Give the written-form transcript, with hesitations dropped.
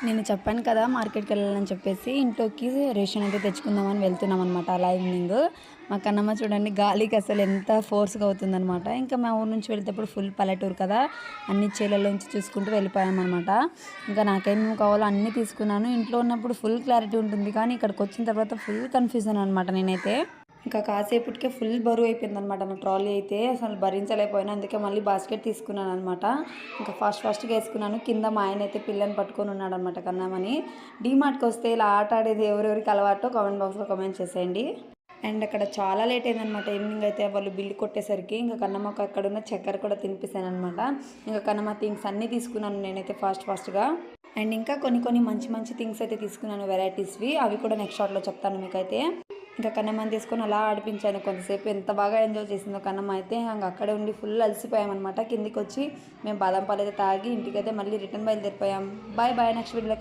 నేను చెప్పాను కదా మార్కెట్‌కి వెళ్ళాలని చెప్పేసి, ఇంట్లోకి రేషన్ అయితే తెచ్చుకుందామని వెళ్తున్నాం అనమాట అలా ఈవినింగ్. మా కన్నమ్మ చూడండి గాలికి అసలు ఎంత ఫోర్స్‌గా అవుతుందనమాట. ఇంకా మా ఊరు నుంచి వెళ్తేప్పుడు ఫుల్ పల్లెటూరు కదా! అన్ని చేలల్లోంచి చూసుకుంటూ వెళ్ళిపోయామనమాట. ఇంకా నాకేమేమి కావాలో అన్నీ తీసుకున్నాను. ఇంట్లో ఉన్నప్పుడు ఫుల్ క్లారిటీ ఉంటుంది. కానీ ఇక్కడికొచ్చిన తర్వాత ఫుల్ కన్‌ఫ్యూజన్ అనమాట నేనైతే. ఇంకా కాసేపటికే ఫుల్ బరువయిపోయిందనమాట నా ట్రాలీ అయితే. అసలు భరించలేకపోయాను. అందుకే మళ్ళీ బాస్కెట్ తీసుకున్నాననమాట. ఇంకా ఫాస్ట్‌గా యేసుకున్నాను. కింద మా ఆయనైతే పిల్లని పట్టుకొని ఉన్నాడనమాట కన్నామని. డీమార్ట్‌కొస్తే ఇలా ఆట ఆడేది ఎవరెవరికి అలవాటో కామెంట్ బాక్స్‌లో కామెంట్ చేసేయండి. అండ్ అక్కడ చాలా లేట్ అయిందనమాట. ఈవినింగ్ అయితే వాళ్ళు బిల్ కొట్టేసరికి ఇంకా కన్నమ్మకి అక్కడున్న చక్కెర కూడా తినిపిసాననమాట. ఇంకా కన్నమ్మ థింగ్స్ అన్నీ తీసుకున్నాను నేనైతే ఫాస్ట్‌గా. అండ్ ఇంకా కొన్ని మంచి థింగ్స్ అయితే తీసుకున్నాను వెరైటీస్‌వి. అవి కూడా నెక్స్ట్ షాట్‌లో చెప్తాను మీకైతే. ఇంకా కన్నమ్మని తీసుకొని అలా ఆడిపించాను కొంతసేపు. ఎంత బాగా ఎంజాయ్ చేసిందో కన్నమ్మ అయితే. ఇంక అక్కడే ఉండి ఫుల్ అలసిపోయామనమాట. కిందికొచ్చి మేము బాదం పాలైతే తాగి ఇంటికైతే మళ్ళీ రిటర్న్ బయలుదేరిపోయాం. బాయ్ నెక్స్ట్ వీడియోలో